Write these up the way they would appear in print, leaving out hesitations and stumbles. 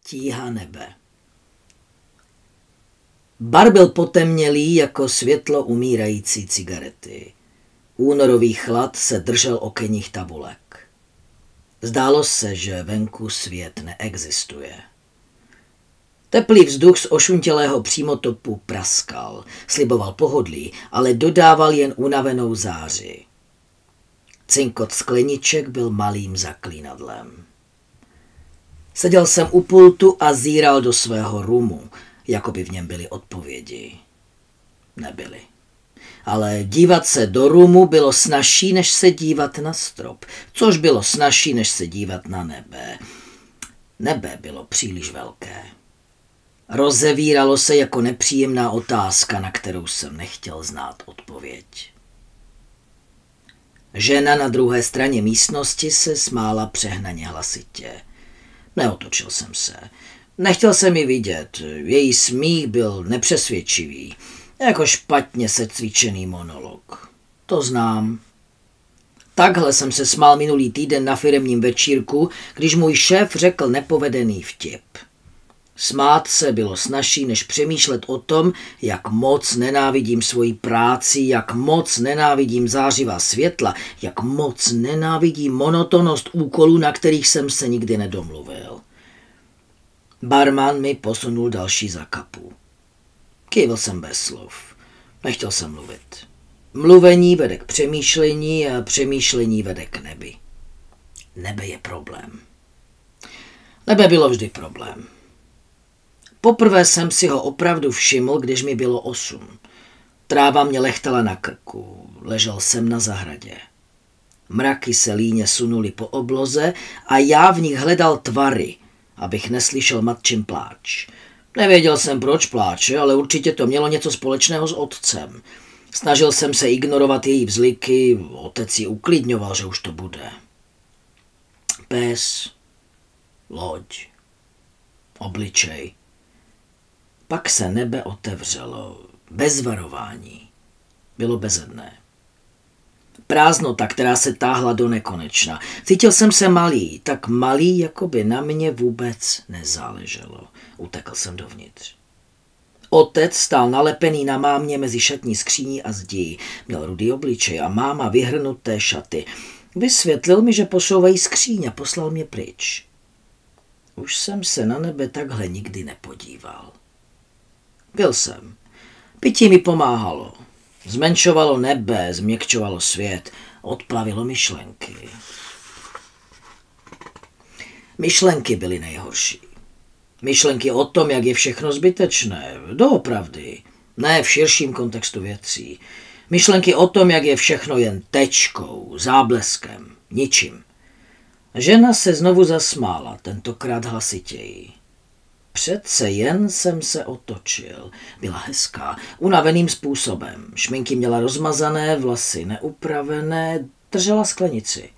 Tíha nebe. Bar byl potemnělý jako světlo umírající cigarety. Únorový chlad se držel okenních tabulek. Zdálo se, že venku svět neexistuje. Teplý vzduch z ošuntělého přímotopu praskal, sliboval pohodlí, ale dodával jen unavenou záři. Cinkot skleniček byl malým zaklínadlem. Seděl jsem u pultu a zíral do svého rumu, jako by v něm byly odpovědi. Nebyly. Ale dívat se do rumu bylo snazší, než se dívat na strop, což bylo snazší, než se dívat na nebe. Nebe bylo příliš velké. Rozevíralo se jako nepříjemná otázka, na kterou jsem nechtěl znát odpověď. Žena na druhé straně místnosti se smála přehnaně hlasitě. Neotočil jsem se. Nechtěl jsem ji vidět. Její smích byl nepřesvědčivý, jako špatně secvičený monolog. To znám. Takhle jsem se smál minulý týden na firemním večírku, když můj šéf řekl nepovedený vtip. Smát se bylo snazší, než přemýšlet o tom, jak moc nenávidím svoji práci, jak moc nenávidím zářivá světla, jak moc nenávidím monotonnost úkolů, na kterých jsem se nikdy nedomluvil. Barman mi posunul další za kapu. Kývil jsem bez slov. Nechtěl jsem mluvit. Mluvení vede k přemýšlení a přemýšlení vede k nebi. Nebe je problém. Nebe bylo vždy problém. Poprvé jsem si ho opravdu všiml, když mi bylo 8. Tráva mě lechtala na krku, ležel jsem na zahradě. Mraky se líně sunuly po obloze a já v nich hledal tvary, abych neslyšel matčin pláč. Nevěděl jsem, proč pláče, ale určitě to mělo něco společného s otcem. Snažil jsem se ignorovat její vzliky, otec ji uklidňoval, že už to bude. Pes, loď, obličej. Pak se nebe otevřelo, bez varování. Bylo bezedné. Prázdnota, která se táhla do nekonečna. Cítil jsem se malý, tak malý, jako by na mě vůbec nezáleželo. Utekl jsem dovnitř. Otec stál nalepený na mámě mezi šatní skříní a zdí. Měl rudý obličej a máma vyhrnuté šaty. Vysvětlil mi, že posouvají skříň a poslal mě pryč. Už jsem se na nebe takhle nikdy nepodíval. Byl jsem. Pití mi pomáhalo. Zmenšovalo nebe, změkčovalo svět, odplavilo myšlenky. Myšlenky byly nejhorší. Myšlenky o tom, jak je všechno zbytečné, doopravdy, ne v širším kontextu věcí. Myšlenky o tom, jak je všechno jen tečkou, zábleskem, ničím. Žena se znovu zasmála, tentokrát hlasitěji. Přece jen jsem se otočil. Byla hezká, unaveným způsobem. Šminky měla rozmazané, vlasy neupravené, držela sklenici.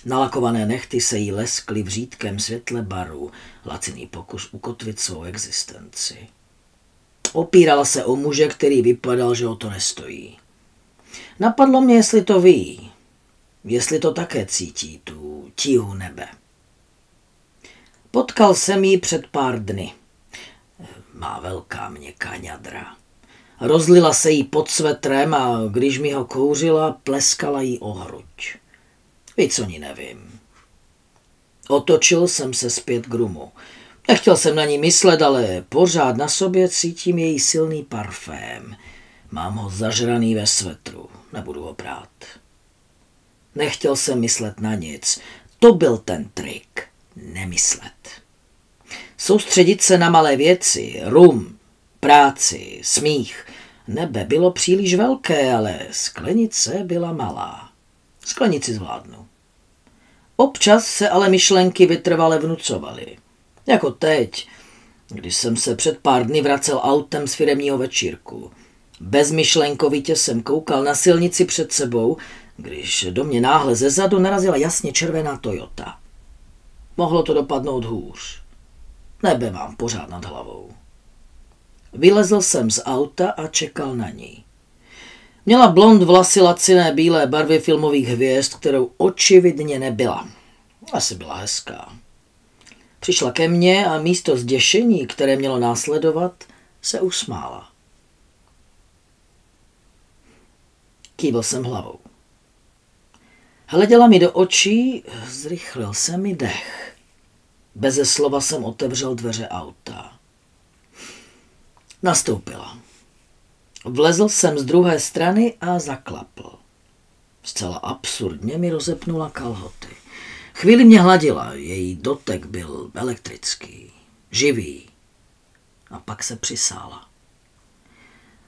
Nalakované nehty se jí leskly v řídkém světle baru, laciný pokus ukotvit svou existenci. Opírala se o muže, který vypadal, že o to nestojí. Napadlo mě, jestli to ví, jestli to také cítí, tu tíhu nebe. Potkal jsem ji před pár dny. Má velká měkká ňadra. Rozlila se jí pod svetrem a když mi ho kouřila, pleskala jí o hruď. Víc o ní nevím. Otočil jsem se zpět k rumu. Nechtěl jsem na ní myslet, ale pořád na sobě cítím její silný parfém. Mám ho zažraný ve svetru, nebudu ho prát. Nechtěl jsem myslet na nic. To byl ten trik. Nemyslet. Soustředit se na malé věci, rum, práci, smích. Nebe bylo příliš velké, ale sklenice byla malá. Sklenici zvládnu. Občas se ale myšlenky vytrvale vnucovaly. Jako teď, když jsem se před pár dny vracel autem z firemního večírku. Bezmyšlenkovitě jsem koukal na silnici před sebou, když do mě náhle zezadu narazila jasně červená Toyota. Mohlo to dopadnout hůř. Nebe mám pořád nad hlavou. Vylezl jsem z auta a čekal na ní. Měla blond vlasy laciné bílé barvy filmových hvězd, kterou očividně nebyla. Asi byla hezká. Přišla ke mně a místo zděšení, které mělo následovat, se usmála. Kývl jsem hlavou. Hleděla mi do očí, zrychlil se mi dech. Beze slova jsem otevřel dveře auta. Nastoupila. Vlezl jsem z druhé strany a zaklapl. Zcela absurdně mi rozepnula kalhoty. Chvíli mě hladila, její dotek byl elektrický, živý. A pak se přisála.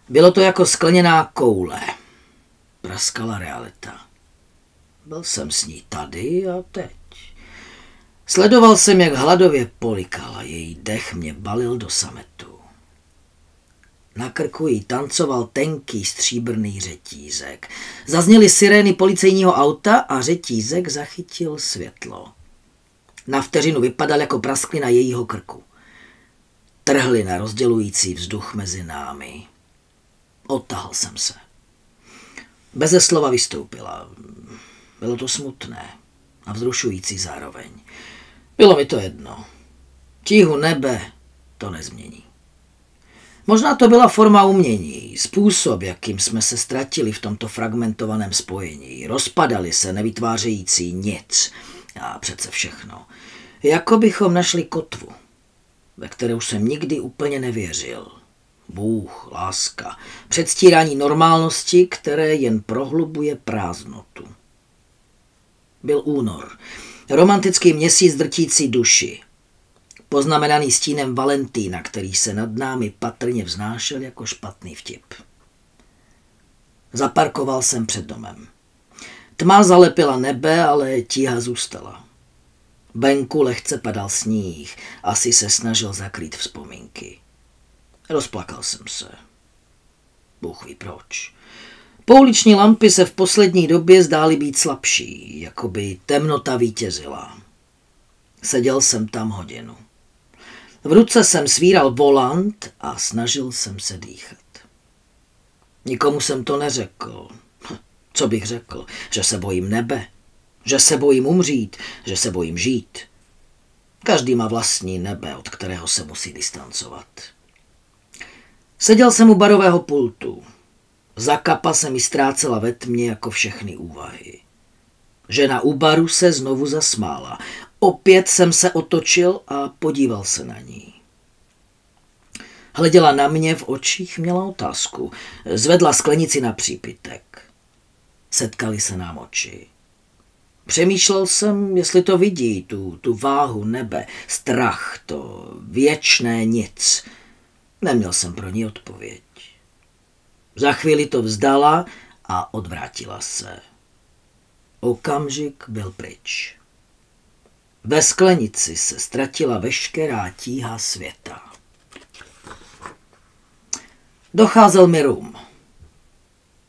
Bylo to jako skleněná koule. Praskala realita. Byl jsem s ní tady a teď. Sledoval jsem, jak hladově polikala, její dech mě balil do sametu. Na krku jí tancoval tenký stříbrný řetízek. Zazněly sirény policejního auta a řetízek zachytil světlo. Na vteřinu vypadal jako prasklina jejího krku. Trhlina rozdělující vzduch mezi námi. Odtahl jsem se. Beze slova vystoupila. Bylo to smutné a vzrušující zároveň. Bylo mi to jedno. Tíhu nebe to nezmění. Možná to byla forma umění, způsob, jakým jsme se ztratili v tomto fragmentovaném spojení. Rozpadali se, nevytvářející nic. A přece všechno. Jako bychom našli kotvu, ve kterou jsem nikdy úplně nevěřil. Bůh, láska, předstírání normálnosti, které jen prohlubuje prázdnotu. Byl únor, romantický měsíc drtící duši, poznamenaný stínem Valentína, který se nad námi patrně vznášel jako špatný vtip. Zaparkoval jsem před domem. Tma zalepila nebe, ale tíha zůstala. Venku lehce padal sníh, asi se snažil zakrýt vzpomínky. Rozplakal jsem se. Bůh ví proč. Pouliční lampy se v poslední době zdály být slabší, jako by temnota vítězila. Seděl jsem tam hodinu. V ruce jsem svíral volant a snažil jsem se dýchat. Nikomu jsem to neřekl. Co bych řekl? Že se bojím nebe, že se bojím umřít, že se bojím žít. Každý má vlastní nebe, od kterého se musí distancovat. Seděl jsem u barového pultu. Zakapa se mi ztrácela ve tmě jako všechny úvahy. Žena u baru se znovu zasmála. Opět jsem se otočil a podíval se na ní. Hleděla na mě, v očích měla otázku. Zvedla sklenici na přípitek. Setkali se nám oči. Přemýšlel jsem, jestli to vidí, tu váhu nebe, strach, to věčné nic. Neměl jsem pro ní odpověď. Za chvíli to vzdala a odvrátila se. Okamžik byl pryč. Ve sklenici se ztratila veškerá tíha světa. Docházel mi rum.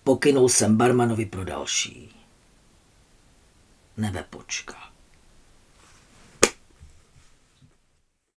Pokynul jsem barmanovi pro další. Nebe počká.